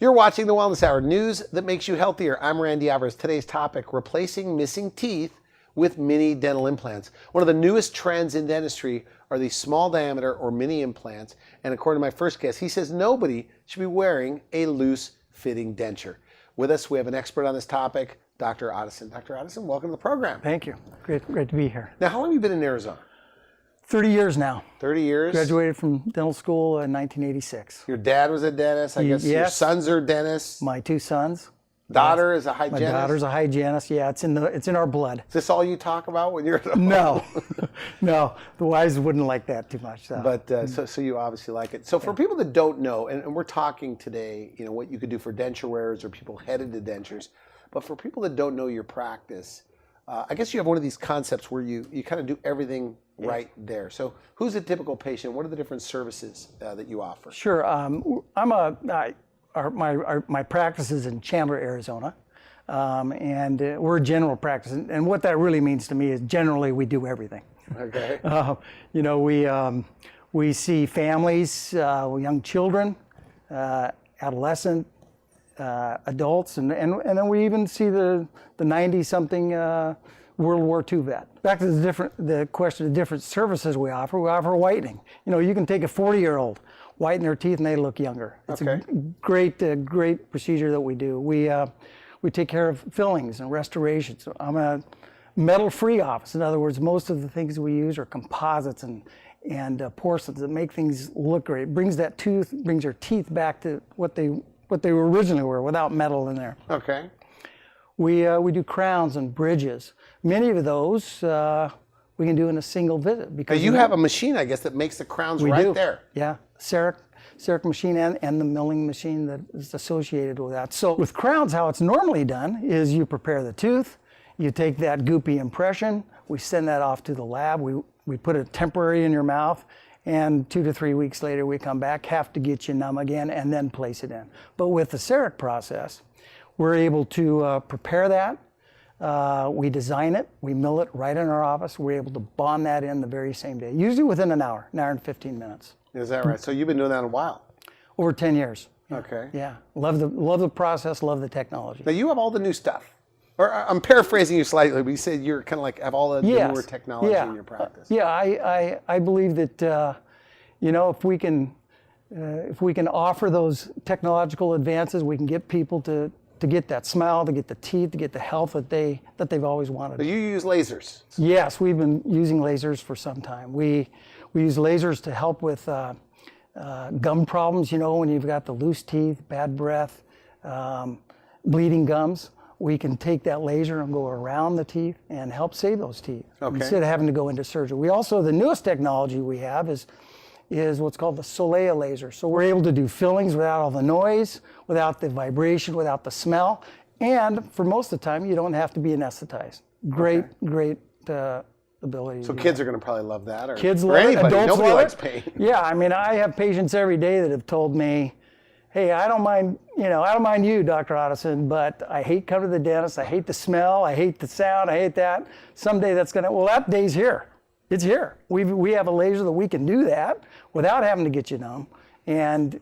You're watching the Wellness Hour, news that makes you healthier. I'm Randy Alvarez. Today's topic, replacing missing teeth with mini dental implants. One of the newest trends in dentistry are these small diameter or mini implants. And according to my first guest, he says nobody should be wearing a loose fitting denture. With us, we have an expert on this topic, Dr. Otteson. Dr. Otteson, welcome to the program. Thank you. Great to be here. Now, how long have you been in Arizona? 30 years now. 30 years? Graduated from dental school in 1986. Your dad was a dentist. I guess Yes. your sons are dentists. My two sons. Daughter is a hygienist. My daughter's a hygienist. Yeah, it's in our blood. Is this all you talk about when you're at home? No, no. The wives wouldn't like that too much. So. But so you obviously like it. So for people that don't know, and we're talking today, you know, what you could do for denture wearers or people headed to dentures. But for people that don't know your practice, I guess you have one of these concepts where you kind of do everything right there. So who's a typical patient? What are the different services that you offer? Sure. My practice is in Chandler, Arizona, and we're a general practice. And what that really means to me is generally we do everything. Okay. You know, we see families, young children, adolescent, adults, and then we even see the 90-something World War II vet. Back to the question of different services we offer whitening. You know, you can take a 40-year-old, whiten their teeth, and they look younger. It's a great procedure that we do. We take care of fillings and restorations. I'm a metal-free office. In other words, most of the things we use are composites and porcelains that make things look great. It brings your teeth back to what they originally were, without metal in there. Okay. We do crowns and bridges. Many of those we can do in a single visit. Because you have a machine, I guess, that makes the crowns there. Yeah, CEREC machine and the milling machine that is associated with that. So with crowns, how it's normally done is you prepare the tooth, you take that goopy impression, we send that off to the lab, we put it temporary in your mouth, and 2 to 3 weeks later we come back, have to get you numb again, and then place it in. But with the CEREC process, we're able to prepare that. We design it, we mill it right in our office. We're able to bond that in the very same day, usually within an hour and 15 minutes. Is that right? So you've been doing that a while? Over 10 years. Okay. Yeah, love the process, love the technology. Now you have all the new stuff. Or I'm paraphrasing you slightly, but you said you're kind of like have all the newer technology in your practice. Yeah, I believe that you know, if we can offer those technological advances, we can get people to get that smile, to get the teeth, to get the health that they've always wanted. So you use lasers? Yes, we've been using lasers for some time. We use lasers to help with gum problems. You know, when you've got the loose teeth, bad breath, bleeding gums, we can take that laser and go around the teeth and help save those teeth instead of having to go into surgery. We also, the newest technology we have is what's called the Solea laser. So we're able to do fillings without all the noise, without the vibration, without the smell, and for most of the time you don't have to be anesthetized. Great ability. So kids are going to probably love that, or kids love it, anybody. adults Nobody love likes it. pain. Yeah, I mean, I have patients every day that have told me, hey, I don't mind you, Dr. Otteson, but I hate coming to the dentist. I hate the smell. I hate the sound. I hate that. Someday that day's here. It's here. We have a laser that we can do that without having to get you numb and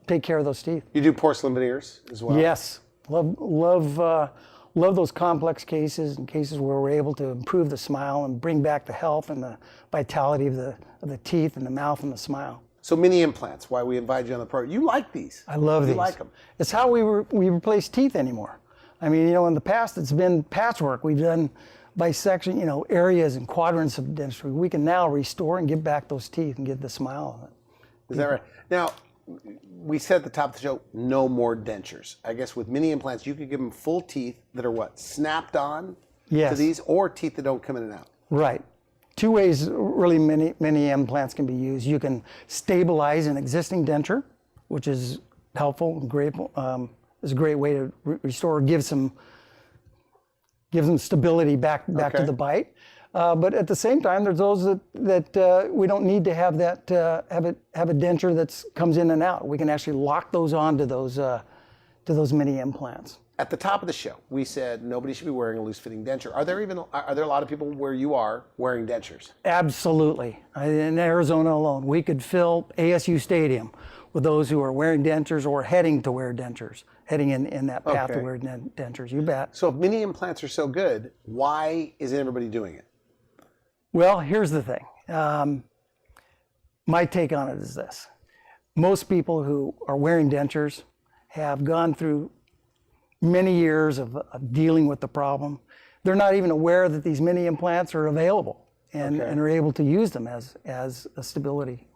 take care of those teeth. You do porcelain veneers as well? Yes. Love those complex cases and cases where we're able to improve the smile and bring back the health and the vitality of the teeth and the mouth and the smile. So mini implants, why we invite you on the program. You like these. I love these. You like them. It's how we replace teeth anymore. I mean, you know, in the past it's been patchwork. We've done bisection, you know, areas and quadrants of dentistry. We can now restore and give back those teeth and get the smile of it. Is that right? Now, we said at the top of the show, no more dentures. I guess with mini implants, you could give them full teeth that are what? Snapped on to these, or teeth that don't come in and out? Right. Two ways really many implants can be used. You can stabilize an existing denture, which is helpful and great. Is a great way to restore, give some stability back to the bite. But at the same time, there's those that we don't need to have that have a denture that comes in and out. We can actually lock those on to those mini implants. At the top of the show, we said nobody should be wearing a loose-fitting denture. Are there a lot of people where you are wearing dentures? Absolutely. In Arizona alone, we could fill ASU Stadium with those who are wearing dentures or heading to wear dentures, heading in that path to Okay. wear dentures. You bet. So if mini implants are so good, why isn't everybody doing it? Well, here's the thing. My take on it is this. Most people who are wearing dentures have gone through many years of dealing with the problem. They're not even aware that these mini implants are available and are able to use them as a stability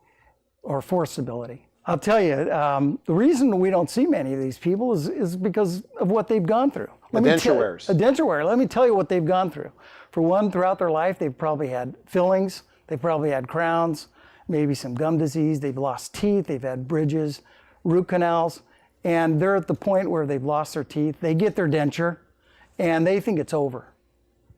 or for stability. I'll tell you, the reason we don't see many of these people is because of what they've gone through. Denture wearers. A denture wearer. Let me tell you what they've gone through. For one, throughout their life, they've probably had fillings, they've probably had crowns, maybe some gum disease, they've lost teeth, they've had bridges, root canals, and they're at the point where they've lost their teeth. They get their denture, and they think it's over.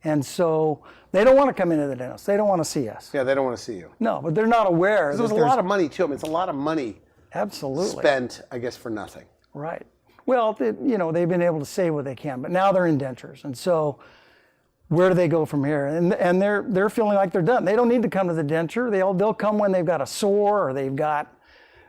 And so they don't want to come into the dentist. They don't want to see us. Yeah, they don't want to see you. No, but they're not aware. There's a lot of money too. I mean, it's a lot of money Absolutely. spent, I guess, for nothing. Right. Well, they've been able to say what they can, but now they're in dentures. And so where do they go from here? And they're feeling like they're done. They don't need to come to the denture. They'll come when they've got a sore or they've got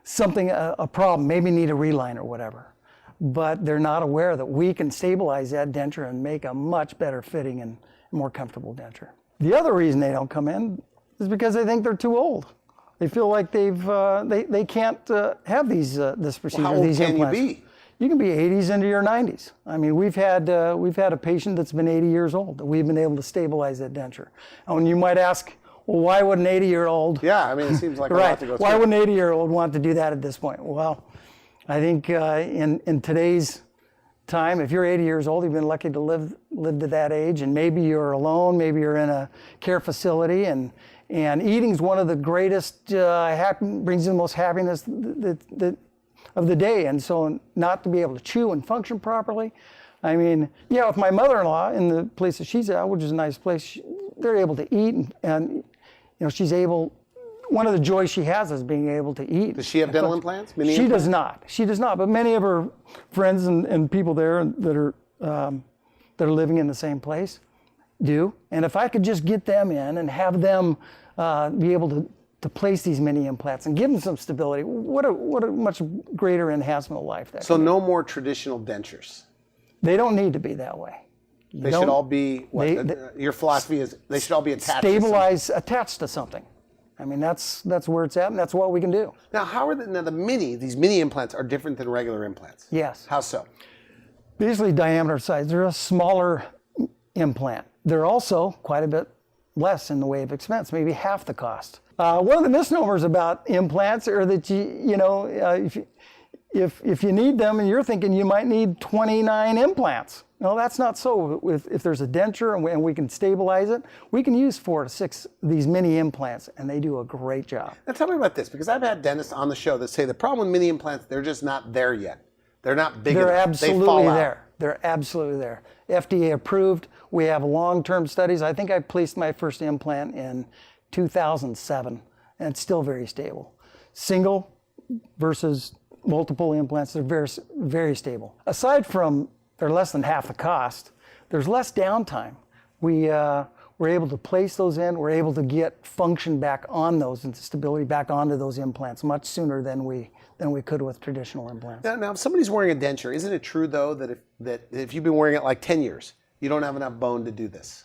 something, a problem, maybe need a reline or whatever. But they're not aware that we can stabilize that denture and make a much better fitting and more comfortable denture. The other reason they don't come in is because they think they're too old. They feel like they can't have this procedure, How old these can implants. you be? You can be 80s into your 90s. I mean, we've had a patient that's been 80 years old that we've been able to stabilize that denture. And you might ask, well, why would an 80-year-old? Yeah, I mean, it seems like a Right. lot to go through. Why would an 80-year-old want to do that at this point? Well, I think in today's time, if you're 80 years old, you've been lucky to live to that age, and maybe you're alone, maybe you're in a care facility, and eating's one of the greatest, brings you the most happiness of the day. And so not to be able to chew and function properly. I mean, yeah, with my mother-in-law in the place that she's at, which is a nice place, they're able to eat and she's able, one of the joys she has is being able to eat. Does she have dental implants? Mini She implants? does not. She does not. But many of her friends and people there that are living in the same place do. And if I could just get them in and have them be able to place these mini implants and give them some stability, what a much greater enhancement of life that. So no more traditional dentures. They don't need to be that way. They should all be, your philosophy is they should all be attached attached to something. I mean, that's where it's at, and that's what we can do. Now, how are these mini implants are different than regular implants? Yes. How so? Basically, diameter size. They're a smaller implant. They're also quite a bit less in the way of expense, maybe half the cost. One of the misnomers about implants are that if you need them and you're thinking you might need 29 implants. No, that's not so. If there's a denture and we can stabilize it, we can use 4 to 6 of these mini implants, and they do a great job. Now tell me about this, because I've had dentists on the show that say the problem with mini implants, they're just not there yet. They're not big enough. They're They absolutely fall out. there. They're absolutely there. FDA approved. We have long-term studies. I think I placed my first implant in 2007, and it's still very stable. Single versus multiple implants, they're very, very stable. Aside from they're less than half the cost, there's less downtime. We're able to place those in. We're able to get function back on those and stability back onto those implants much sooner than we could with traditional implants. Now, if somebody's wearing a denture, isn't it true though that if you've been wearing it like 10 years, you don't have enough bone to do this?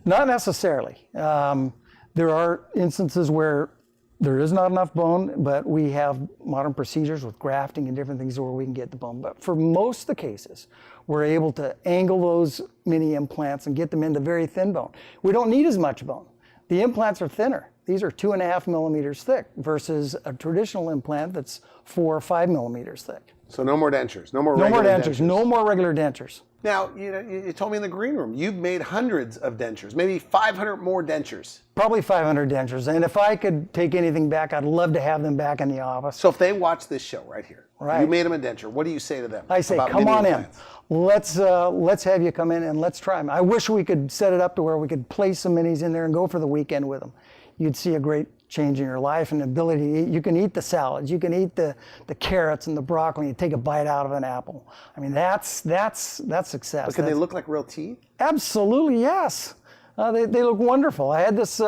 Not necessarily. There are instances where there is not enough bone, but we have modern procedures with grafting and different things where we can get the bone. But for most of the cases, we're able to angle those mini implants and get them into very thin bone. We don't need as much bone. The implants are thinner. These are 2.5 millimeters thick versus a traditional implant that's 4 or 5 millimeters thick. So no more dentures, no more No more regular dentures, no more regular dentures. Now, you told me in the green room, you've made hundreds of dentures, maybe 500 more dentures. Probably 500 dentures. And if I could take anything back, I'd love to have them back in the office. So if they watch this show right here, Right. you made them a denture, what do you say to them? I say, about come mini on in. implants? Let's have you come in and let's try them. I wish we could set it up to where we could place some minis in there and go for the weekend with them. You'd see a great change in your life and the ability to eat. You can eat the salads, you can eat the carrots and the broccoli, and take a bite out of an apple. I mean, that's success. But can they look like real teeth? Absolutely, yes. They look wonderful. I had this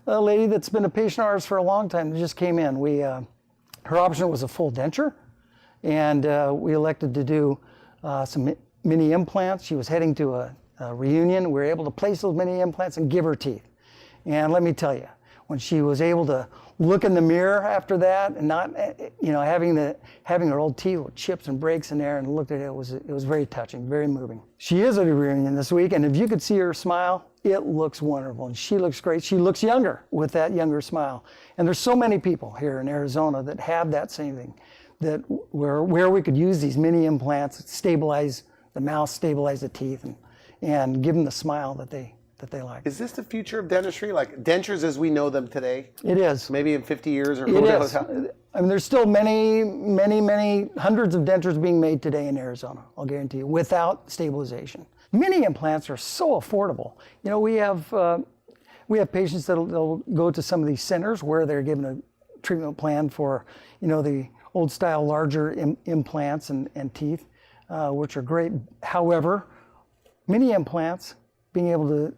lady that's been a patient of ours for a long time that just came in. Her option was a full denture, and we elected to do some mini implants. She was heading to a reunion. We were able to place those mini implants and give her teeth. And let me tell you, when she was able to look in the mirror after that and not, having her old teeth with chips and breaks in there and looked at it, it was very touching, very moving. She is at a reunion this week, and if you could see her smile, it looks wonderful, and she looks great. She looks younger with that younger smile. And there's so many people here in Arizona that have that same thing, that where we could use these mini implants, stabilize the mouth, stabilize the teeth, and give them the smile that they like. Is this the future of dentistry? Like dentures as we know them today? It is. Maybe in 50 years or who knows how? I mean, there's still many hundreds of dentures being made today in Arizona, I'll guarantee you, without stabilization. Mini implants are so affordable. We have patients that'll go to some of these centers where they're given a treatment plan for, the old style larger implants and teeth, which are great. However, mini implants, being able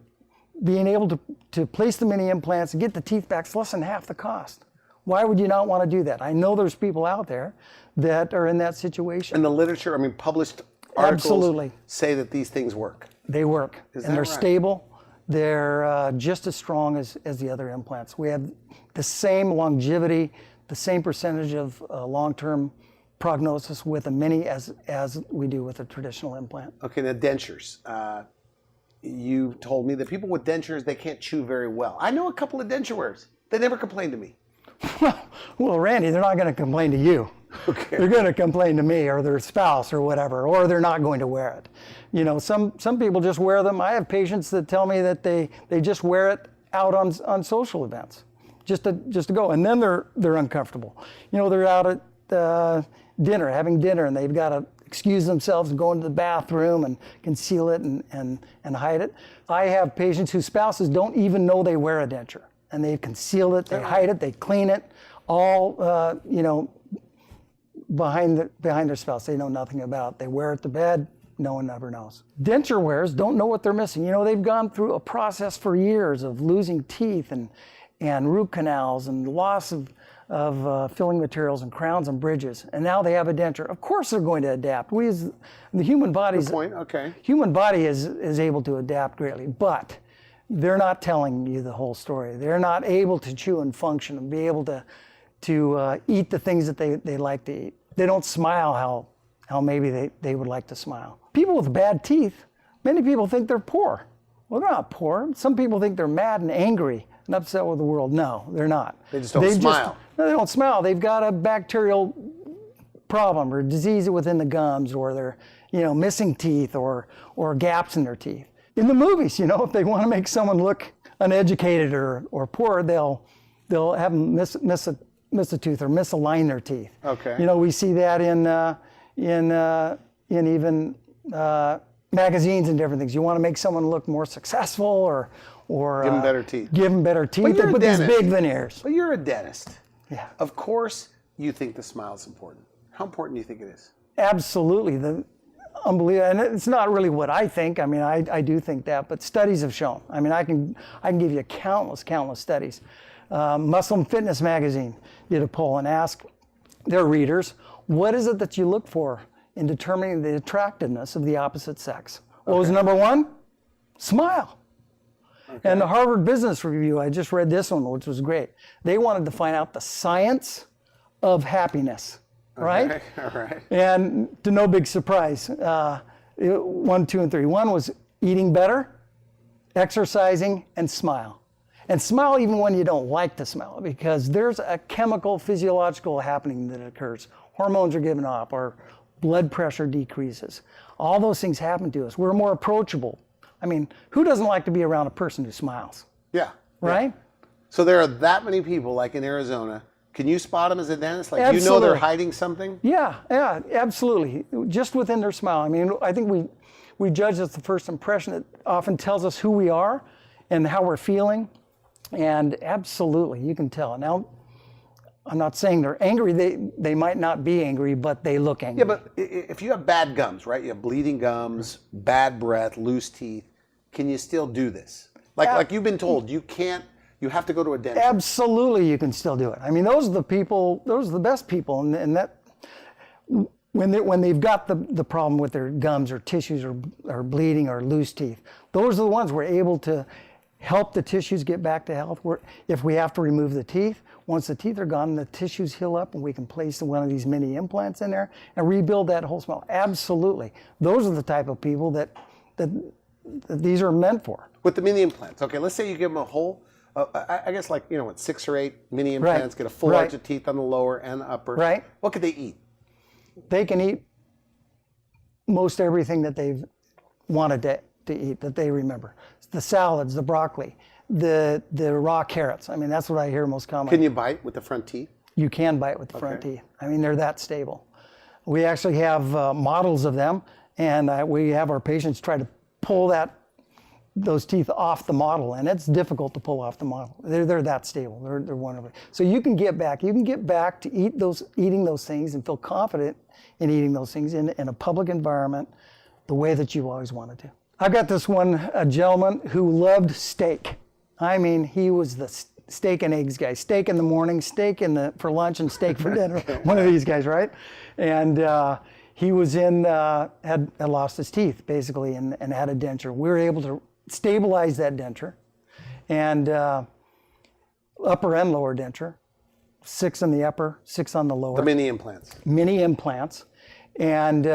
to place the mini implants and get the teeth back is less than half the cost. Why would you not want to do that? I know there's people out there that are in that situation. And the literature, published articles Absolutely. Say that these things work. They work. Is and they're right? Stable. They're just as strong as the other implants. We have the same longevity, the same percentage of long-term prognosis with a mini as we do with a traditional implant. Okay, now dentures. You told me that people with dentures, they can't chew very well. I know a couple of denture wearers. They never complain to me. Well, Randy, they're not going to complain to you. Okay. They're going to complain to me or their spouse or whatever, or they're not going to wear it. Some people just wear them. I have patients that tell me that they just wear it out on social events, just to go, and then they're uncomfortable. They're out at dinner, having dinner, and they've got to excuse themselves and go into the bathroom and conceal it and hide it. I have patients whose spouses don't even know they wear a denture, and they've concealed it, they hide it, they clean it, all behind their spouse. They know nothing about it. They wear it to bed. No one ever knows. Denture wearers don't know what they're missing. They've gone through a process for years of losing teeth and root canals and loss of filling materials and crowns and bridges, and now they have a denture. Of course they're going to adapt. The human body human body is able to adapt greatly, but they're not telling you the whole story. They're not able to chew and function and be able to eat the things that they like to eat. They don't smile how maybe they would like to smile. People with bad teeth, many people think they're poor. Well, they're not poor. Some people think they're mad and angry and upset with the world. No, they're not. They just don't smile. No, they don't smile. They've got a bacterial problem or disease within the gums, or they're missing teeth or gaps in their teeth. In the movies, if they want to make someone look uneducated or poor, they'll have them miss a tooth or misalign their teeth. Okay. We see that in even magazines and different things. You want to make someone look more successful or give them better teeth. Give them better teeth. They put these big veneers. But you're a dentist. Yeah. Of course, you think the smile is important. How important do you think it is? Absolutely. Unbelievable. And it's not really what I think. I do think that, but studies have shown. I can give you countless studies. Muscle and Fitness magazine did a poll and asked their readers, what is it that you look for in determining the attractiveness of the opposite sex? What was number one? Smile. Okay. And the Harvard Business Review, I just read this one, which was great. They wanted to find out the science of happiness, right? Okay. All right. And to no big surprise, 1, 2, and 3. One was eating better, exercising, and smile. And smile even when you don't like to smile, because there's a chemical, physiological happening that occurs. Hormones are given off, or blood pressure decreases. All those things happen to us. We're more approachable. Who doesn't like to be around a person who smiles? Yeah. Right? Yeah. So there are that many people, like in Arizona. Can you spot them as a dentist? Like, Absolutely. they're hiding something? Yeah, absolutely. Just within their smile. I think we judge as the first impression that often tells us who we are and how we're feeling. And absolutely, you can tell. Now, I'm not saying they're angry. They might not be angry, but they look angry. Yeah, but if you have bad gums, right? You have bleeding gums, bad breath, loose teeth. Can you still do this? Like you've been told, you can't You have to go to a dentist. Absolutely, you can still do it. I mean, those are the people, those are the best people, and that when they've got the problem with their gums or tissues or bleeding or loose teeth, those are the ones we're able to help the tissues get back to health. If we have to remove the teeth, once the teeth are gone, the tissues heal up and we can place one of these mini implants in there and rebuild that whole smile. Absolutely. Those are the type of people that these are meant for. With the mini implants, okay, let's say you give them a whole, I guess like, 6 or 8 mini implants, get a full arch of teeth on the lower and upper. Right. What could they eat? They can eat most everything that they've wanted to eat, that they remember. The salads, the broccoli, the raw carrots. I mean, that's what I hear most commonly. Can you bite with the front teeth? You can bite with the front teeth. I mean, they're that stable. We actually have models of them, and we have our patients try to pull those teeth off the model, and it's difficult to pull off the model. They're that stable. They're wonderful. So you can get back to eating those things and feel confident in eating those things in a public environment the way that you always wanted to. I've got this a gentleman who loved steak. I mean, he was the steak and eggs guy. Steak in the morning, steak for lunch, and steak for dinner. One of these guys, right? And he was had lost his teeth basically and had a denture. We were able to stabilize that denture, and upper and lower denture, 6 on the upper, 6 on the lower. The mini implants. Mini implants. And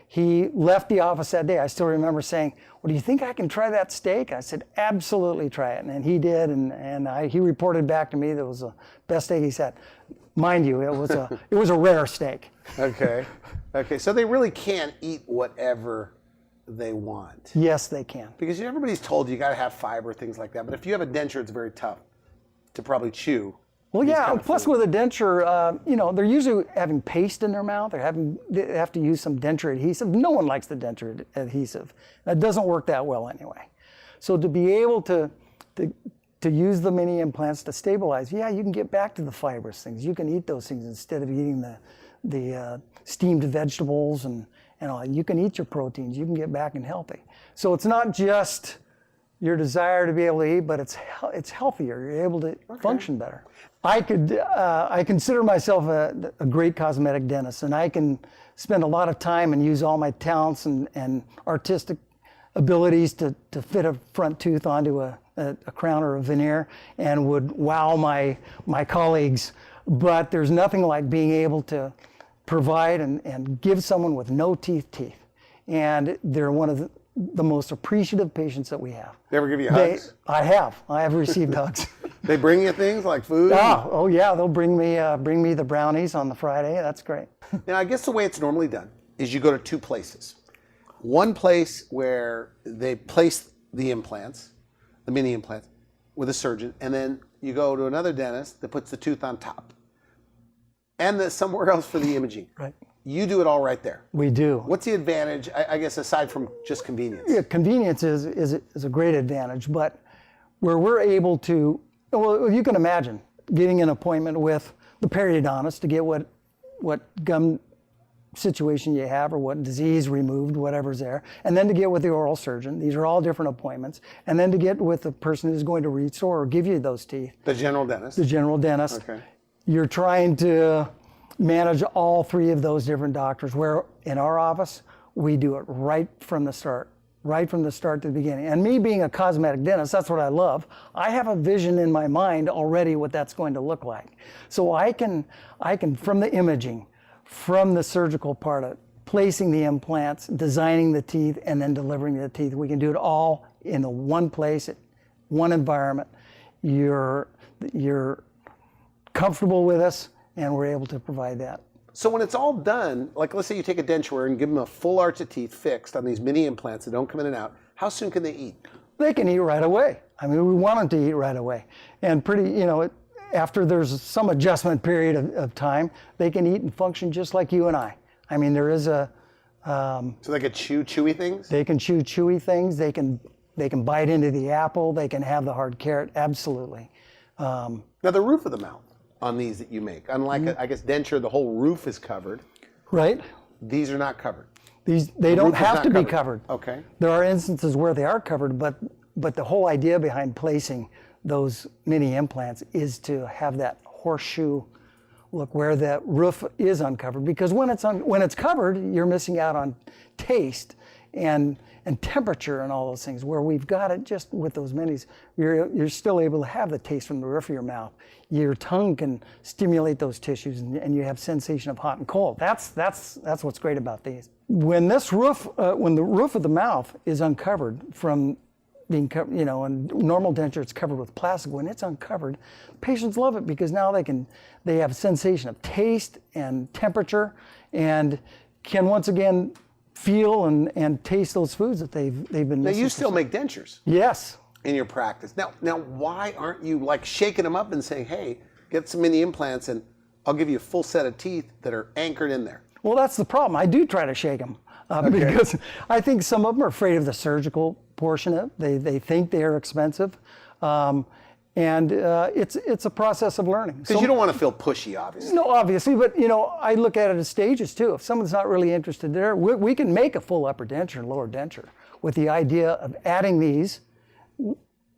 he left the office that day. I still remember saying, "Well, do you think I can try that steak?" I said, "Absolutely, try it." And he did, and he reported back to me that it was the best steak he's had. Mind you, it was a rare steak. Okay. So they really can eat whatever they want. Yes, they can. Because everybody's told you got to have fiber, things like that. But if you have a denture, it's very tough to probably chew. Well, yeah. Plus, with a denture, they're usually having paste in their mouth. They have to use some denture adhesive. No one likes the denture adhesive. That doesn't work that well anyway. So to be able to use the mini implants to stabilize, you can get back to the fibrous things. You can eat those things instead of eating the steamed vegetables and all. You can eat your proteins. You can get back and healthy. So it's not just your desire to be able to eat, but it's healthier. You're able to function better. I consider myself a great cosmetic dentist, and I can spend a lot of time and use all my talents and artistic abilities to fit a front tooth onto a crown or a veneer and would wow my colleagues. But there's nothing like being able to provide and give someone with no teeth. And they're one of the most appreciative patients that we have. They ever give you hugs? I have received hugs. They bring you things like food? Oh yeah, they'll bring me the brownies on the Friday. That's great. Now, I guess the way it's normally done is you go to 2 places. One place where they place the implants, the mini implants, with a surgeon, and then you go to another dentist that puts the tooth on top. And somewhere else for the imaging. Right. You do it all right there. We do. What's the advantage, I guess, aside from just convenience? Yeah, convenience is a great advantage, but where we're able to, well, you can imagine getting an appointment with the periodontist to get what gum situation you have or what disease removed, whatever's there, and then to get with the oral surgeon. These are all different appointments. And then to get with the person who's going to restore or give you those teeth. The general dentist. The general dentist. Okay. You're trying to manage all 3 of those different doctors, where in our office, we do it right from the start to the beginning. And me being a cosmetic dentist, that's what I love. I have a vision in my mind already what that's going to look like. So I can from the imaging, from the surgical part of it, placing the implants, designing the teeth, and then delivering the teeth. We can do it all in the one place, one environment. You're comfortable with us, and we're able to provide that. So when it's all done, like let's say you take a denture and give them a full arch of teeth fixed on these mini implants that don't come in and out, how soon can they eat? They can eat right away. I mean, we want them to eat right away. And after there's some adjustment period of time, they can eat and function just like you and I. I mean, there is a... so they can chew chewy things? They can chew chewy things. They can bite into the apple. They can have the hard carrot, absolutely. Now the roof of the mouth on these that you make, unlike I guess denture, the whole roof is covered. Right. These are not covered. They don't have to be covered. Okay. There are instances where they are covered, but the whole idea behind placing those mini implants is to have that horseshoe look where the roof is uncovered, because when it's covered, you're missing out on taste and temperature and all those things. Where we've got it just with those minis, you're still able to have the taste from the roof of your mouth. Your tongue can stimulate those tissues, and you have sensation of hot and cold. That's what's great about these. When this roof, when the roof of the mouth is uncovered from being covered, and normal denture, it's covered with plastic. When it's uncovered, patients love it because now they have a sensation of taste and temperature, and can once again feel and taste those foods that they've been Now missing. you still make dentures Yes. in your practice. Now why aren't you like shaking them up and saying, hey, get some mini implants and I'll give you a full set of teeth that are anchored in there? Well, that's the problem. I do try to shake them because I think some of them are afraid of the surgical portion of it. They think they are expensive. And it's a process of learning. Because you don't want to feel pushy, obviously. No, obviously, but I look at it as stages too. If someone's not really interested there, we can make a full upper denture and lower denture with the idea of adding these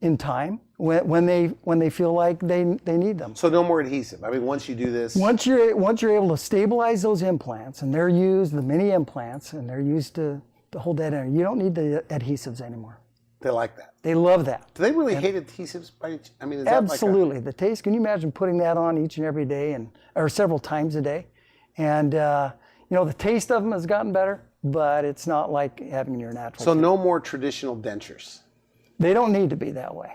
in time when they feel like they need them. So no more adhesive. I mean, once you do this. Once you're able to stabilize those implants, and they're used, the mini implants, and they're used to hold that in, you don't need the adhesives anymore. They like that. They love that. Do they really hate adhesives? I mean, is that Absolutely. The taste, can you imagine putting that on each and every day or several times a day? And the taste of them has gotten better, but it's not like having your natural So teeth. no more traditional dentures. They don't need to be that way.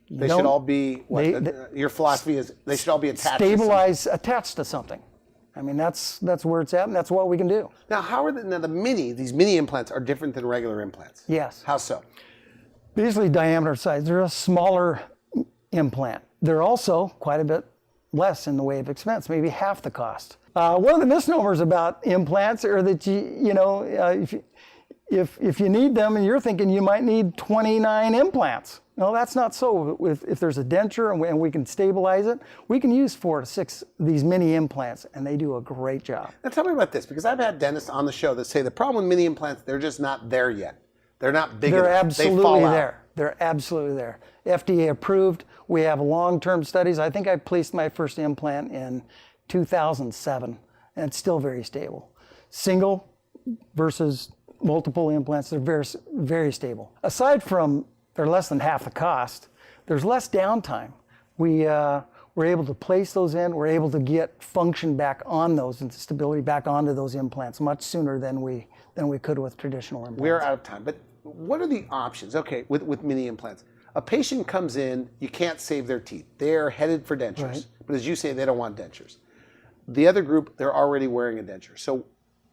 They should all be, your philosophy is they should all be attached attached to something. I mean, that's where it's at, and that's what we can do. Now, how are these mini implants are different than regular implants? Yes. How so? Basically diameter size. They're a smaller implant. They're also quite a bit less in the way of expense, maybe half the cost. One of the misnomers about implants are that if you need them and you're thinking you might need 29 implants. No, that's not so. If there's a denture and we can stabilize it, we can use 4 to 6 of these mini implants, and they do a great job. Now tell me about this, because I've had dentists on the show that say the problem with mini implants, they're just not there yet. They're not big enough. They're absolutely they fall out. there. They're absolutely there. FDA approved. We have long-term studies. I think I placed my first implant in 2007, and it's still very stable. Single versus multiple implants, they're very, very stable. Aside from they're less than half the cost, there's less downtime. We're able to place those in. We're able to get function back on those and stability back onto those implants much sooner than we could with traditional implants. We're out of time, but what are the options? Okay, with mini implants. A patient comes in, you can't save their teeth. They're headed for dentures, Right. but as you say, they don't want dentures. The other group, they're already wearing a denture. So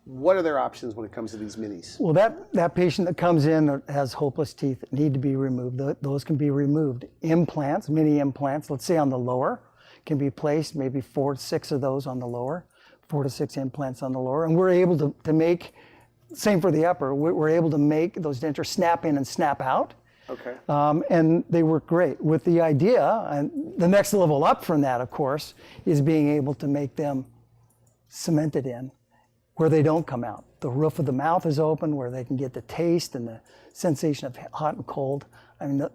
what are their options when it comes to these minis? Well, that patient that comes in that has hopeless teeth that need to be removed, those can be removed. Implants, mini implants, let's say on the lower, can be placed, maybe 4 to 6 of those on the lower, 4 to 6 implants on the lower, and we're able to make, same for the upper, we're able to make those dentures snap in and snap out. Okay. And they work great. With the idea, and the next level up from that, of course, is being able to make them cemented in where they don't come out. The roof of the mouth is open where they can get the taste and the sensation of hot and cold. I mean, Well,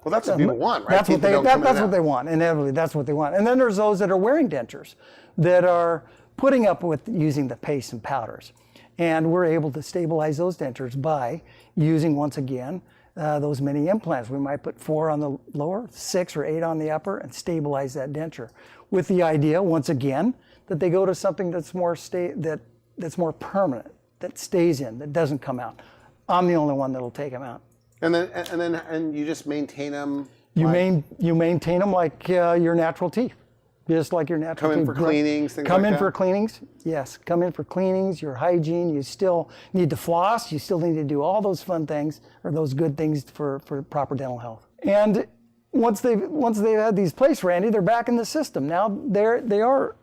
that's what people want, right? that's what People they want. Inevitably, that's what they want. And then there's those that are wearing dentures that are putting up with using the paste and powders. And we're able to stabilize those dentures by using, once again, those mini implants. We might put 4 on the lower, 6 or 8 on the upper, and stabilize that denture. With the idea, once again, that they go to something that's more that's more permanent, that stays in, that doesn't come out. I'm the only one that'll take them out. And you just maintain them. You maintain them like your natural teeth, just like your natural teeth. Come in for cleanings, things like that? Come in for cleanings, yes. Come in for cleanings, your hygiene. You still need to floss. You still need to do all those fun things or those good things for proper dental health. And once they've had these placed, Randy, they're back in the system. Now they are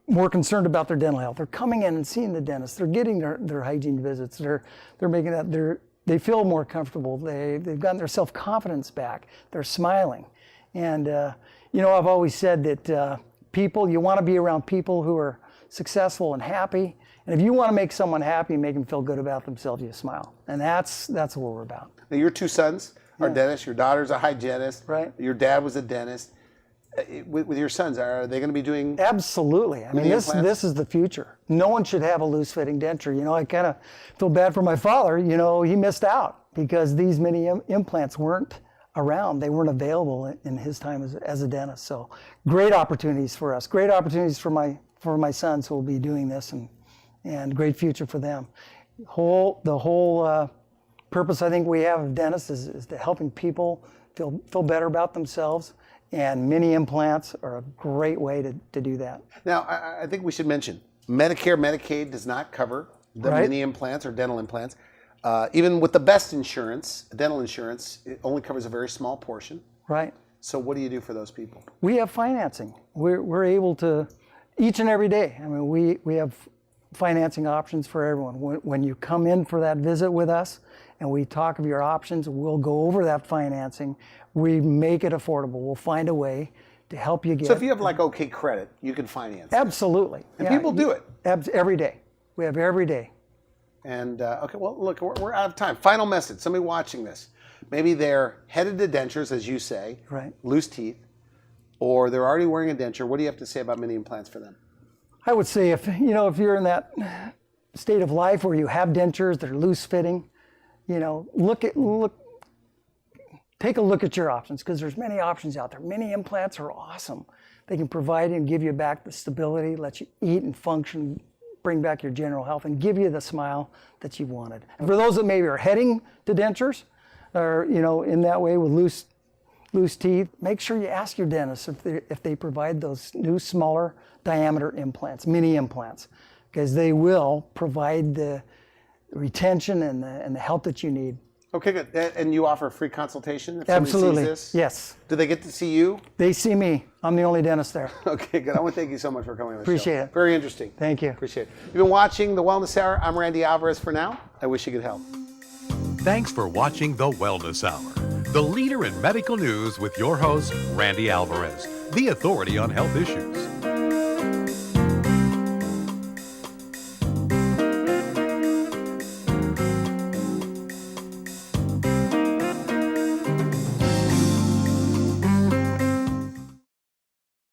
more concerned about their dental health. They're coming in and seeing the dentist. They're getting their hygiene visits. They're making that they feel more comfortable. They've gotten their self-confidence back. They're smiling. And, I've always said that you want to be around people who are successful and happy. And if you want to make someone happy, make them feel good about themselves, you smile. And that's what we're about. Now, your 2 sons, are dentists. Your daughter's a hygienist. Right. Your dad was a dentist. With your sons, are they going to be doing? Absolutely. I mean, this is the future. No one should have a loose fitting denture. You know, I kind of feel bad for my father. You know, he missed out because these mini implants weren't around. They weren't available in his time as a dentist. So great opportunities for us. Great opportunities for my sons who will be doing this, and great future for them. The whole purpose I think we have of dentists is to helping people feel better about themselves. And mini implants are a great way to do that. Now, I think we should mention, Medicare, Medicaid does not cover the mini implants or dental implants. Even with the best insurance, dental insurance, it only covers a very small portion. Right. So what do you do for those people? We have financing. We're able to, each and every day, I mean, we have financing options for everyone. When you come in for that visit with us and we talk of your options, we'll go over that financing. We make it affordable. We'll find a way to help you get. So if you have like okay credit, you can finance. Absolutely. And people do it. Every day. We have every day. And okay, well, look, we're out of time. Final message. Somebody watching this, maybe they're headed to dentures, as you say, right? Loose teeth, or they're already wearing a denture. What do you have to say about mini implants for them? I would say if you're in that state of life where you have dentures that are loose fitting, take a look at your options, because there's many options out there. Mini implants are awesome. They can provide and give you back the stability, let you eat and function, bring back your general health, and give you the smile that you wanted. And for those that maybe are heading to dentures, or in that way with loose teeth, make sure you ask your dentist if they provide those new smaller diameter implants, mini implants, because they will provide the retention and the help that you need. Okay, good. And you offer a free consultation if somebody Absolutely. sees this? Yes. Do they get to see you? They see me. I'm the only dentist there. Okay, good. I want to thank you so much for coming on the show. Appreciate it. Very interesting. Thank you. Appreciate it. You've been watching The Wellness Hour. I'm Randy Alvarez for now. I wish you could help. Thanks for watching The Wellness Hour, the leader in medical news with your host, Randy Alvarez, the authority on health issues.